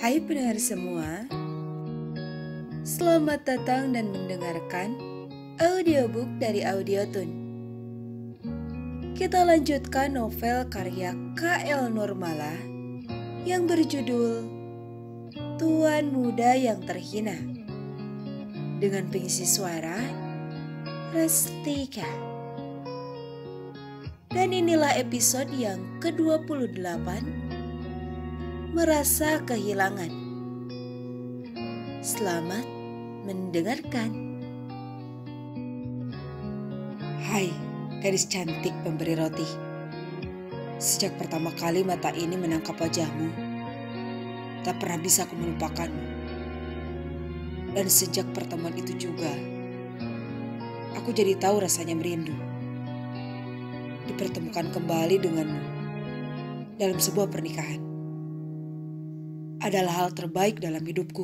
Hai pendengar semua, selamat datang dan mendengarkan audiobook dari Audiotun. Kita lanjutkan novel karya K.L. Nurmala yang berjudul Tuan Muda yang Terhina dengan pengisi suara Restika. Dan inilah episode yang ke-28, Merasa Kehilangan. Selamat mendengarkan. Hai, gadis cantik pemberi roti. Sejak pertama kali mata ini menangkap wajahmu, tak pernah bisa aku melupakanmu. Dan sejak pertemuan itu juga, aku jadi tahu rasanya merindu. Dipertemukan kembali denganmu dalam sebuah pernikahan adalah hal terbaik dalam hidupku.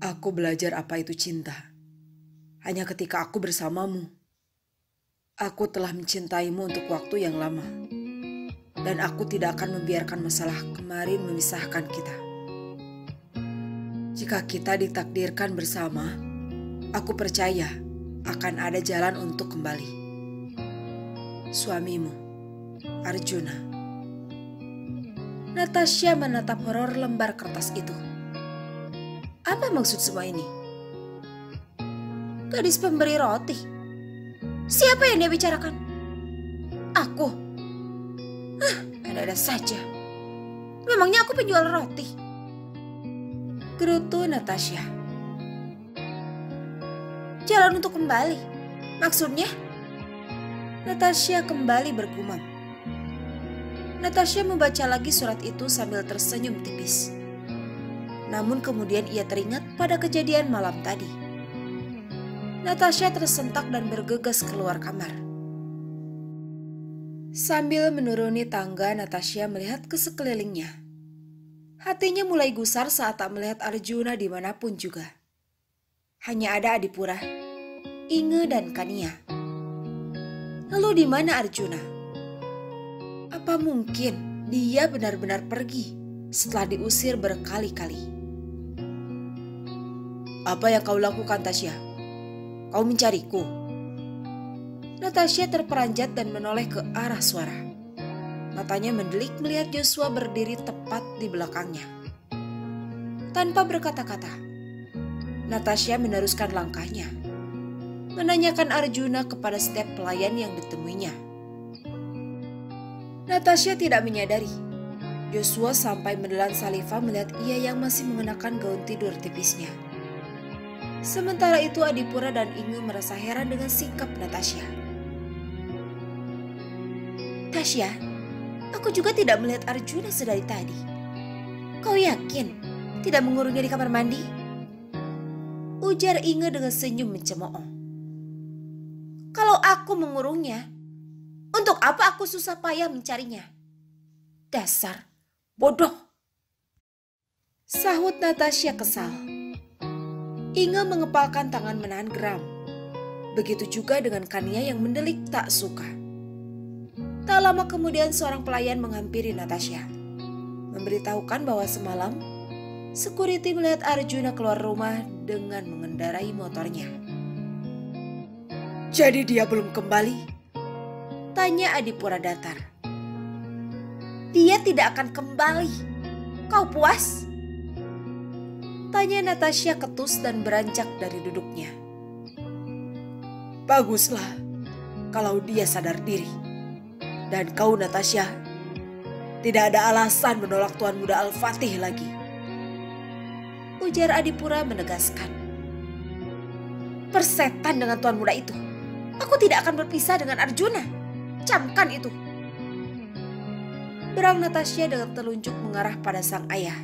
Aku belajar apa itu cinta hanya ketika aku bersamamu. Aku telah mencintaimu untuk waktu yang lama, dan aku tidak akan membiarkan masalah kemarin memisahkan kita. Jika kita ditakdirkan bersama, aku percaya akan ada jalan untuk kembali. Suamimu, Arjuna. Natasha menatap horor lembar kertas itu. Apa maksud semua ini? Gadis pemberi roti. Siapa yang dia bicarakan? Aku. Ada-ada saja. Memangnya aku penjual roti? Gerutu Natasha. Jalan untuk kembali. Maksudnya? Natasha kembali bergumam. Natasha membaca lagi surat itu sambil tersenyum tipis. Namun kemudian ia teringat pada kejadian malam tadi. Natasha tersentak dan bergegas keluar kamar. Sambil menuruni tangga, Natasha melihat ke sekelilingnya. Hatinya mulai gusar saat tak melihat Arjuna dimanapun juga. Hanya ada Adipura, Inge dan Kania. Lalu di mana Arjuna? Apa mungkin dia benar-benar pergi setelah diusir berkali-kali? Apa yang kau lakukan, Tasya? Kau mencariku? Natasha terperanjat dan menoleh ke arah suara. Matanya mendelik melihat Joshua berdiri tepat di belakangnya. Tanpa berkata-kata, Natasha meneruskan langkahnya, menanyakan Arjuna kepada setiap pelayan yang ditemuinya. Natasha tidak menyadari Joshua sampai menelan saliva melihat ia yang masih mengenakan gaun tidur tipisnya. Sementara itu Adipura dan Inge merasa heran dengan sikap Natasha. Tasya, aku juga tidak melihat Arjuna sedari tadi. Kau yakin tidak mengurungnya di kamar mandi? Ujar Inge dengan senyum mencemooh. Kalau aku mengurungnya, untuk apa aku susah payah mencarinya? Dasar bodoh. Sahut Natasha kesal. Inge mengepalkan tangan menahan geram. Begitu juga dengan Kania yang mendelik tak suka. Tak lama kemudian seorang pelayan menghampiri Natasha, memberitahukan bahwa semalam security melihat Arjuna keluar rumah dengan mengendarai motornya. Jadi dia belum kembali? Tanya Adipura datar. Dia tidak akan kembali. Kau puas? Tanya Natasha ketus dan beranjak dari duduknya. Baguslah kalau dia sadar diri. Dan kau, Natasha, tidak ada alasan menolak Tuan Muda Al-Fatih lagi. Ujar Adipura menegaskan. Persetan dengan Tuan Muda itu. Aku tidak akan berpisah dengan Arjuna. Camkan itu. Berang Natasha dengan telunjuk mengarah pada sang ayah.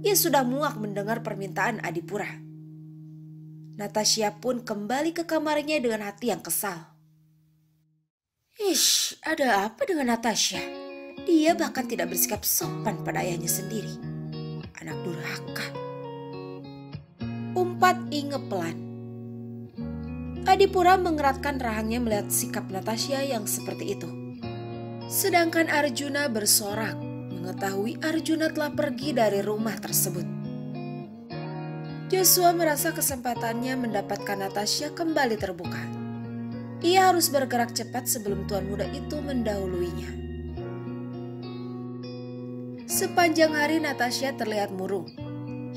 Ia sudah muak mendengar permintaan Adipura. Natasha pun kembali ke kamarnya dengan hati yang kesal. Ish, ada apa dengan Natasha? Dia bahkan tidak bersikap sopan pada ayahnya sendiri. Anak durhaka. Umpat Inge pelan. Adipura mengeratkan rahangnya melihat sikap Natasha yang seperti itu. Sedangkan Arjuna bersorak mengetahui Arjuna telah pergi dari rumah tersebut. Joshua merasa kesempatannya mendapatkan Natasha kembali terbuka. Ia harus bergerak cepat sebelum tuan muda itu mendahuluinya. Sepanjang hari Natasha terlihat murung.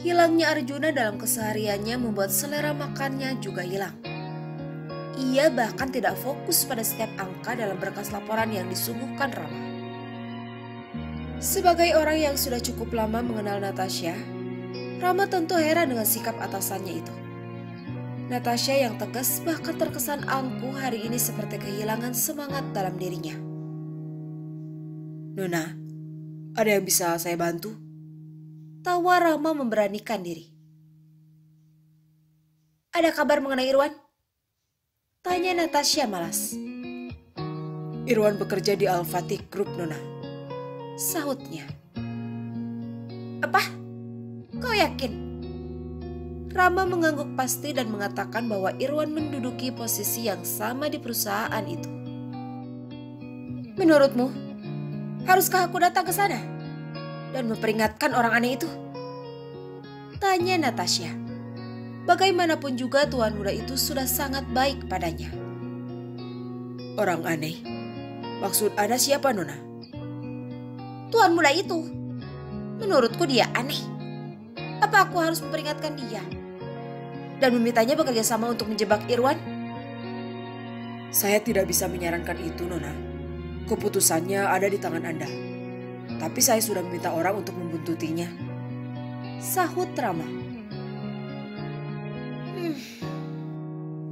Hilangnya Arjuna dalam kesehariannya membuat selera makannya juga hilang. Ia bahkan tidak fokus pada setiap angka dalam berkas laporan yang disuguhkan Rama. Sebagai orang yang sudah cukup lama mengenal Natasha, Rama tentu heran dengan sikap atasannya itu. Natasha yang tegas bahkan terkesan angkuh hari ini seperti kehilangan semangat dalam dirinya. "Nona, ada yang bisa saya bantu?" Tawa Rama memberanikan diri. "Ada kabar mengenai Irwan?" tanya Natasha malas. "Irwan bekerja di Al-Fatih Group, Nona," sahutnya. "Apa? Kau yakin?" Rama mengangguk pasti dan mengatakan bahwa Irwan menduduki posisi yang sama di perusahaan itu. "Menurutmu, haruskah aku datang ke sana dan memperingatkan orang aneh itu?" tanya Natasha. Bagaimanapun juga tuan muda itu sudah sangat baik padanya. "Orang aneh? Maksud Anda siapa, Nona?" "Tuan muda itu. Menurutku dia aneh. Apa aku harus memperingatkan dia dan memintanya bekerja sama untuk menjebak Irwan?" "Saya tidak bisa menyarankan itu, Nona. Keputusannya ada di tangan Anda. Tapi saya sudah meminta orang untuk membuntutinya," sahut Rama.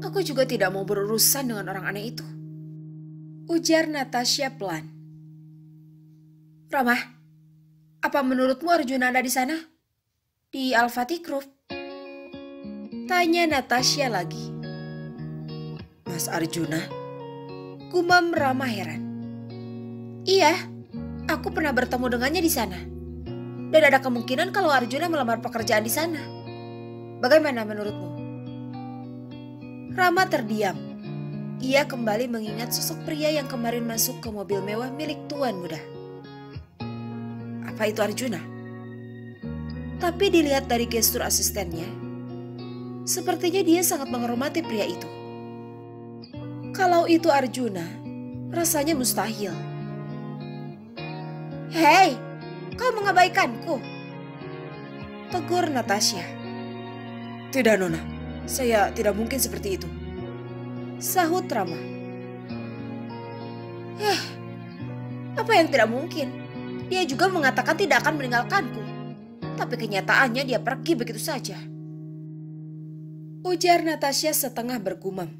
"Aku juga tidak mau berurusan dengan orang aneh itu," ujar Natasha pelan. "Rama, apa menurutmu Arjuna ada di sana? Di Al-Fatih Group?" tanya Natasha lagi. "Mas Arjuna?" gumam Rama heran. "Iya, aku pernah bertemu dengannya di sana. Dan ada kemungkinan kalau Arjuna melamar pekerjaan di sana. Bagaimana menurutmu?" Rama terdiam. Ia kembali mengingat sosok pria yang kemarin masuk ke mobil mewah milik tuan muda. Apa itu Arjuna? Tapi dilihat dari gestur asistennya, sepertinya dia sangat menghormati pria itu. Kalau itu Arjuna, rasanya mustahil. "Hei, kau mengabaikanku," tegur Natasha. "Tidak, Nona. Saya tidak mungkin seperti itu," sahut Rama. Apa yang tidak mungkin? Dia juga mengatakan tidak akan meninggalkanku. Tapi kenyataannya dia pergi begitu saja," ujar Natasha setengah bergumam.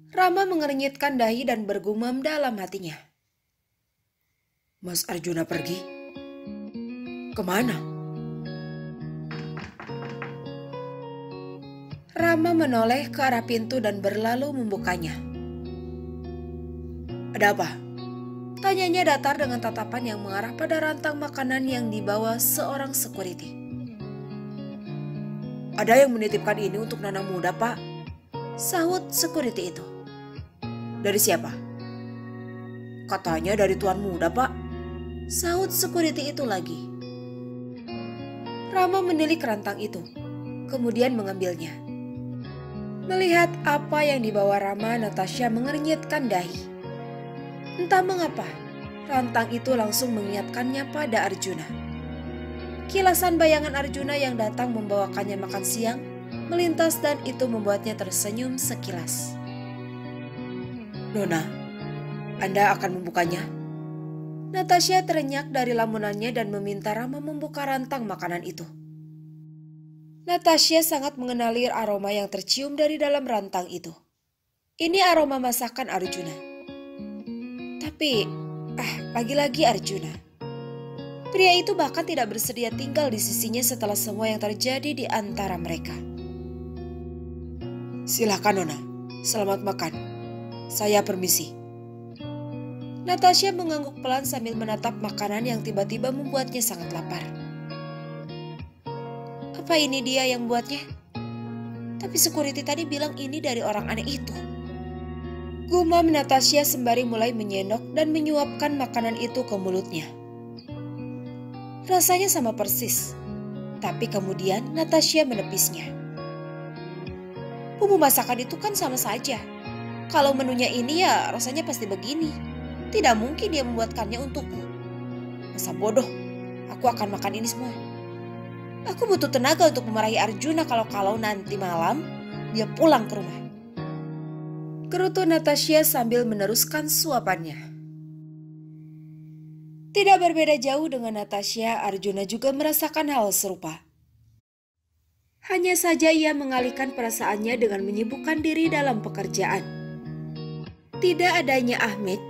Rama mengernyitkan dahi dan bergumam dalam hatinya. "Mas Arjuna pergi? Kemana?" Rama menoleh ke arah pintu dan berlalu membukanya. "Ada apa?" tanyanya datar dengan tatapan yang mengarah pada rantang makanan yang dibawa seorang security. "Ada yang menitipkan ini untuk Nona muda, Pak," sahut security itu. "Dari siapa?" "Katanya dari tuan muda, Pak," sahut security itu lagi. Rama menilik rantang itu, kemudian mengambilnya. Melihat apa yang dibawa Rama, Natasha mengernyitkan dahi. Entah mengapa, rantang itu langsung mengingatkannya pada Arjuna. Kilasan bayangan Arjuna yang datang membawakannya makan siang melintas dan itu membuatnya tersenyum sekilas. "Nona, Anda akan membukanya?" Natasha terenyak dari lamunannya dan meminta Rama membuka rantang makanan itu. Natasha sangat mengenali aroma yang tercium dari dalam rantang itu. Ini aroma masakan Arjuna. Tapi, lagi-lagi Arjuna. Pria itu bahkan tidak bersedia tinggal di sisinya setelah semua yang terjadi di antara mereka. "Silakan Nona, selamat makan. Saya permisi." Natasha mengangguk pelan sambil menatap makanan yang tiba-tiba membuatnya sangat lapar. Apa ini dia yang buatnya? Tapi security tadi bilang ini dari orang aneh itu. Gumam Natasha sembari mulai menyendok dan menyuapkan makanan itu ke mulutnya. Rasanya sama persis, tapi kemudian Natasha menepisnya. Bumbu masakan itu kan sama saja. Kalau menunya ini ya rasanya pasti begini. Tidak mungkin dia membuatkannya untukku. Masa bodoh, aku akan makan ini semua. Aku butuh tenaga untuk memarahi Arjuna kalau nanti malam dia pulang ke rumah. Gerutu Natasha sambil meneruskan suapannya. Tidak berbeda jauh dengan Natasha, Arjuna juga merasakan hal serupa. Hanya saja ia mengalihkan perasaannya dengan menyibukkan diri dalam pekerjaan. Tidak adanya Ahmed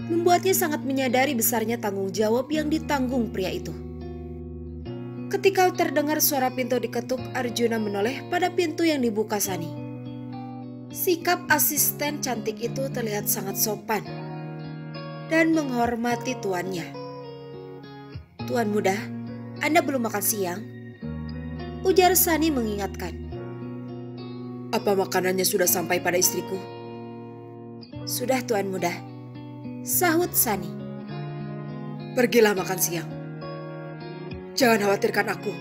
membuatnya sangat menyadari besarnya tanggung jawab yang ditanggung pria itu. Ketika terdengar suara pintu diketuk, Arjuna menoleh pada pintu yang dibuka Sani. Sikap asisten cantik itu terlihat sangat sopan dan menghormati tuannya. "Tuan muda, Anda belum makan siang?" ujar Sani mengingatkan. "Apa makanannya sudah sampai pada istriku?" "Sudah tuan muda," sahut Sani. "Pergilah makan siang. Jangan khawatirkan aku."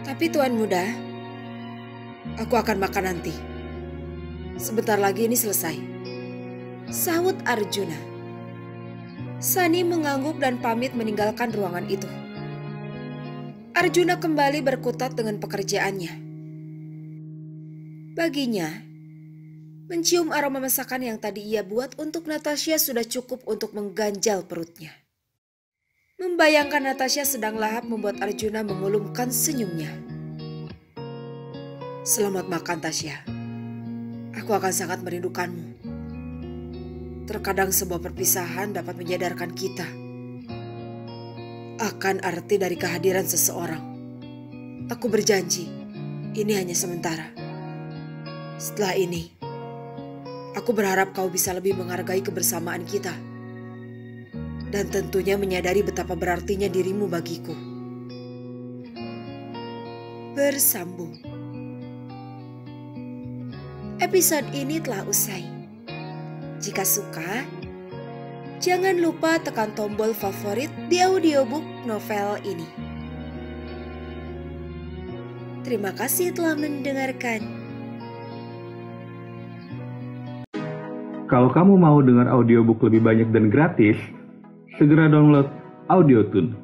"Tapi tuan muda, aku akan makan nanti. Sebentar lagi ini selesai," sahut Arjuna. Sani mengangguk dan pamit meninggalkan ruangan itu. Arjuna kembali berkutat dengan pekerjaannya. Baginya, mencium aroma masakan yang tadi ia buat untuk Natasha sudah cukup untuk mengganjal perutnya. Membayangkan Natasha sedang lahap membuat Arjuna mengulumkan senyumnya. "Selamat makan, Tasya. Aku akan sangat merindukanmu. Terkadang sebuah perpisahan dapat menyadarkan kita akan arti dari kehadiran seseorang. Aku berjanji, ini hanya sementara. Setelah ini, aku berharap kau bisa lebih menghargai kebersamaan kita. Dan tentunya menyadari betapa berartinya dirimu bagiku." Bersambung. Episode ini telah usai. Jika suka, jangan lupa tekan tombol favorit di audiobook novel ini. Terima kasih telah mendengarkan. Kalau kamu mau dengar audiobook lebih banyak dan gratis, segera download Audiotune.